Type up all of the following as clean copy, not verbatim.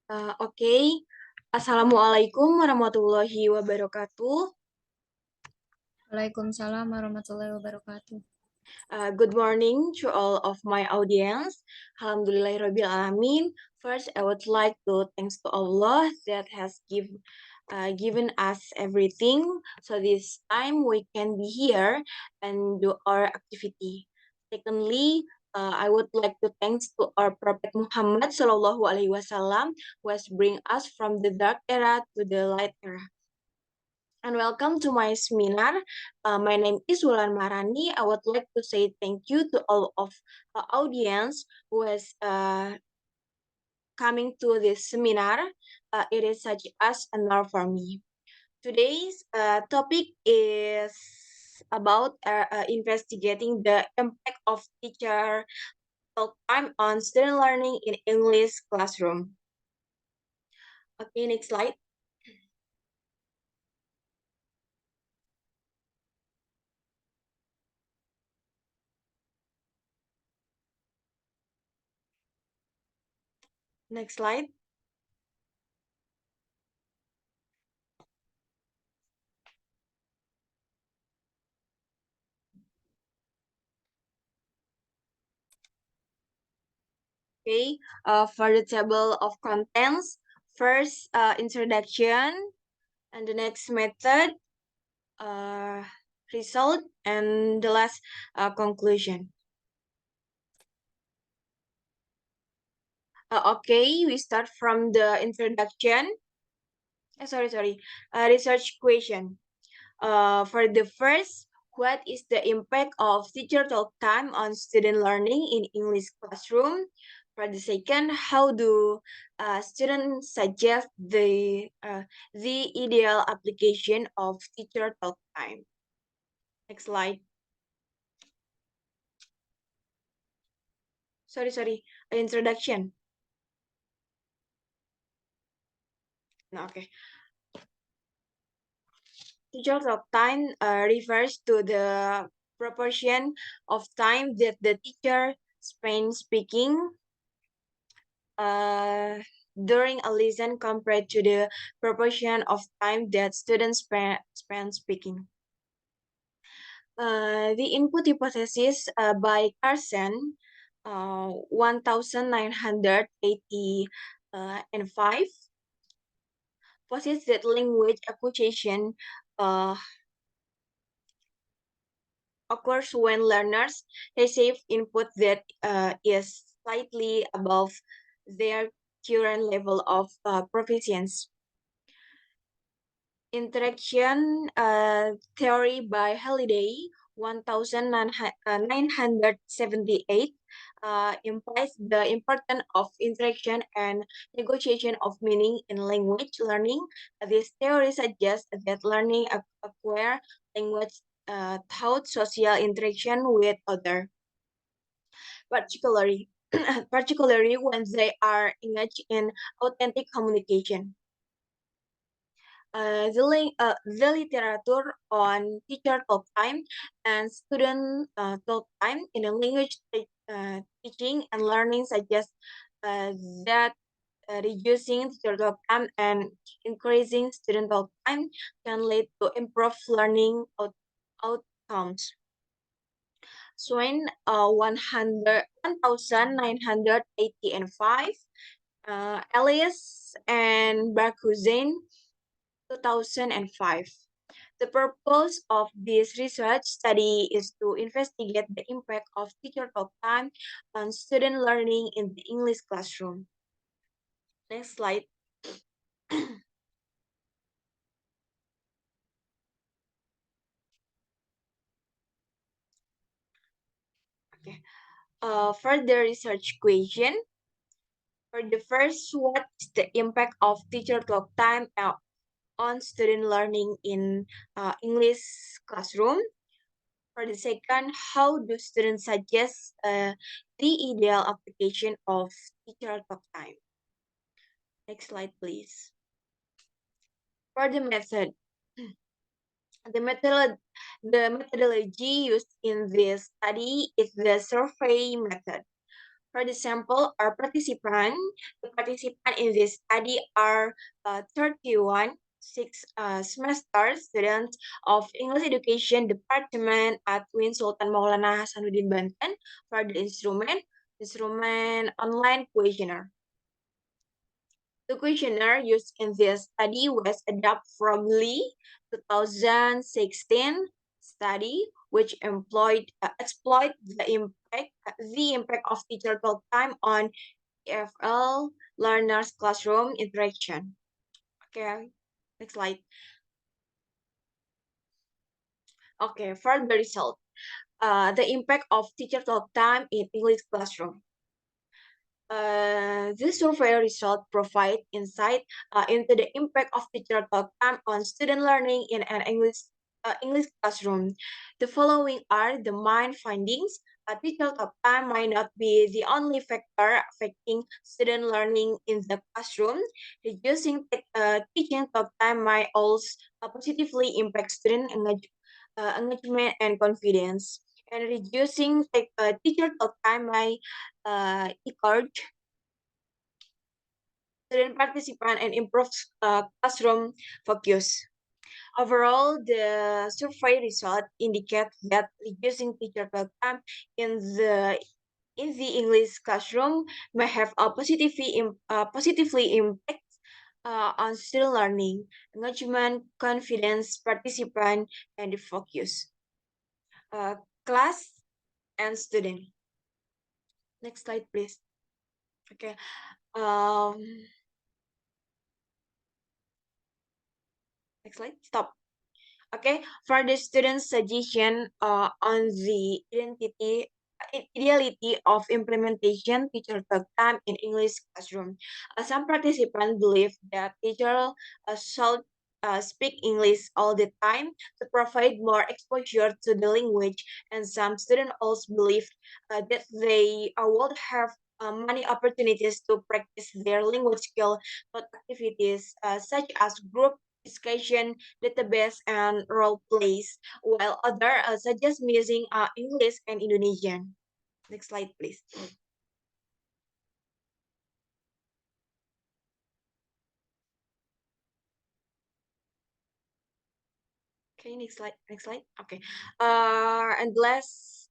Oke. Assalamualaikum warahmatullahi wabarakatuh. Waalaikumsalam warahmatullahi wabarakatuh. Good morning to all of my audience. Alhamdulillahirabbil alamin. First, I would like to thanks to Allah that has given us everything. So this time we can be here and do our activity. Secondly, I would like to thanks to our Prophet Muhammad Sallallahu Alaihi Wasallam who has bring us from the dark era to the light era. And welcome to my seminar. My name is Wulan Marani. I would like to say thank you to all of the audience who has coming to this seminar. It is such as an honor for me. Today's topic is about investigating the impact of teacher talk time on student learning in English classroom. Okay, next slide. Next slide. Okay, for the table of contents, first introduction, and the next method, uh, result, and the last conclusion. Okay, we start from the introduction. Sorry, research question. For the first, what is the impact of teacher talk time on student learning in English classroom? For the second, how do students suggest the ideal application of teacher talk time? Next slide. Sorry, introduction. No, okay. Teacher talk time refers to the proportion of time that the teacher spends speaking during a lesson compared to the proportion of time that students spend speaking. The input hypothesis by Carson, 1985, posits that language acquisition uh, occurs when learners receive input that is slightly above their current level of proficiency. Interaction theory by Halliday, 1978, implies the importance of interaction and negotiation of meaning in language learning. This theory suggests that learning acquire language through social interaction with others, particularly particularly when they are engaged in authentic communication. The literature on teacher talk time and student talk time in a language teaching and learning suggests that reducing teacher talk time and increasing student talk time can lead to improved learning outcomes. Swain 1985, Elias and Barkhusen 2005. The purpose of this research study is to investigate the impact of teacher talk time on student learning in the English classroom. Next slide. Okay. Further research question. For the first, what is the impact of teacher talk time on student learning in English classroom? For the second, how do students suggest the ideal application of teacher talk time? Next slide, please. For the method, the methodology used in this study is the survey method. For the sample or the participant in this study are 31 semester students of English Education Department at Win Sultan Maulana Hasanuddin Banten for the instrument online questionnaire. The questionnaire used in this study was adapted from Lee 2016 study, which exploit the impact of teacher talk time on EFL learners classroom interaction. Okay, next slide. Okay, for the result, the impact of teacher talk time in English classroom. This survey result provide insight into the impact of teacher talk time on student learning in an English classroom. The following are the main findings. Teacher talk time might not be the only factor affecting student learning in the classroom. Reducing teaching talk time might also positively impact student engagement and confidence. And reducing teacher talk time might encourage student participant and improve classroom focus. Overall, the survey result indicate that reducing teacher talk time in the English classroom may have a positively impact on student learning, engagement, confidence, participant, and focus. Uh, Class and student. Next slide, please. Okay. Um, Next slide. Stop. Okay, for the students' suggestion on the ideality of implementation teacher talk time in English classroom. Some participants believe that teacher should speak English all the time to provide more exposure to the language, and some students also believe that they would have many opportunities to practice their language skill with activities such as group discussion, database, and role plays, while others suggest using English and Indonesian. Next slide, please. Okay, next slide. Next slide. Okay. And last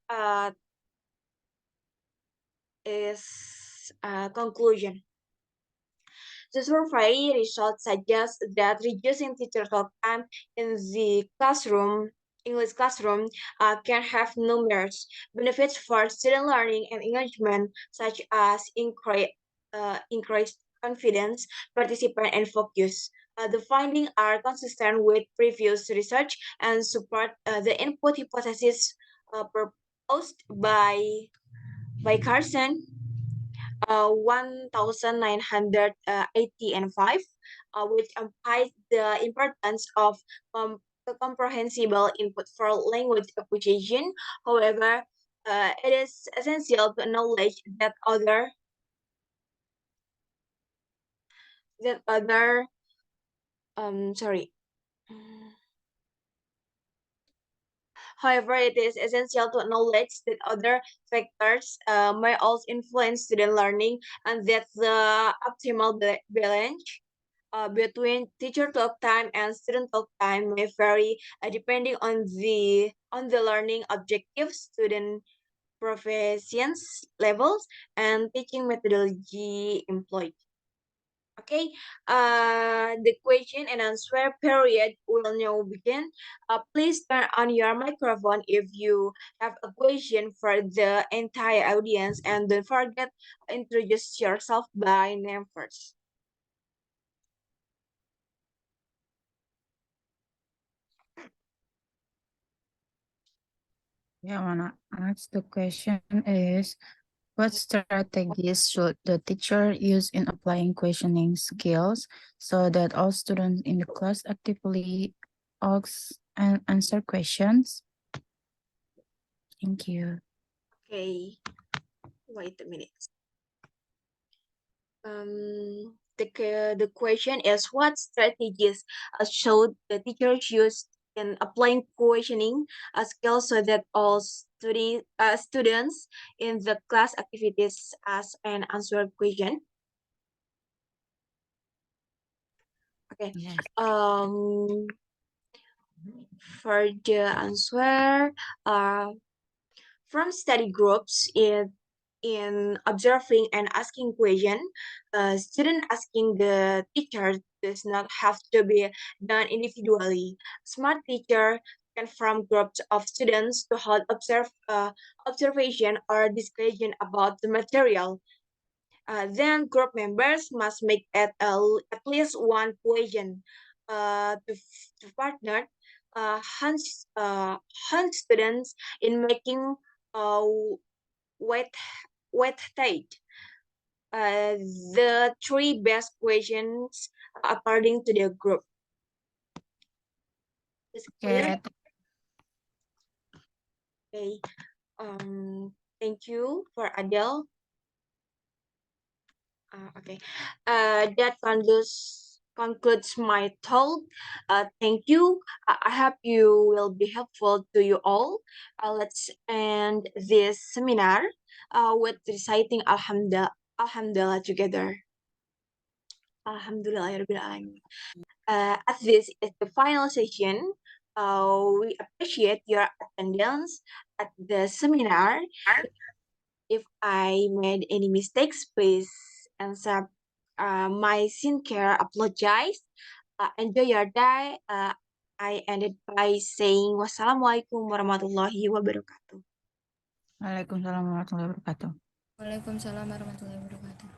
is conclusion. The survey results suggest that reducing teacher talk time in the English classroom, can have numerous benefits for student learning and engagement, such as increased confidence, participation, and focus. The findings are consistent with previous research and support the input hypothesis proposed by Carson 1980 and 5, which implies the importance of the comprehensible input for language acquisition. However, it is essential to acknowledge that other sorry. However, it is essential to acknowledge that other factors may also influence student learning, and that the optimal balance between teacher talk time and student talk time may vary depending on the learning objectives, student proficiency levels, and teaching methodology employed. Okay, the question and answer period will now begin. Please turn on your microphone if you have a question for the entire audience, and don't forget to introduce yourself by name first. Yeah, I wanna ask the question is, what strategies should the teacher use in applying questioning skills so that all students in the class actively ask and answer questions? Thank you. Okay, wait a minute. The question is, what strategies should the teachers use in applying questioning skills so that all students in the class activities as an answer question. Okay. Yes. Um, for the answer, uh, from study groups in observing and asking question, student asking the teacher does not have to be done individually. Smart teacher can form groups of students to hold observation or discussion about the material. Then group members must make at least one question to partner hunt students in making uh, weight weighted the three best questions according to the group. Is clear? Okay. Okay. Thank you for Adele. Okay. That concludes my talk. Thank you. I hope you will be helpful to you all. Let's end this seminar with reciting Alhamdulillah together. Alhamdulillah. As this is the final session, we appreciate your attendance at the seminar. If I made any mistakes, please accept my sincere apologize. Enjoy your day. I ended by saying wassalamualaikum warahmatullahi wabarakatuh. Waalaikumsalam warahmatullahi wabarakatuh. Waalaikumsalam warahmatullahi wabarakatuh.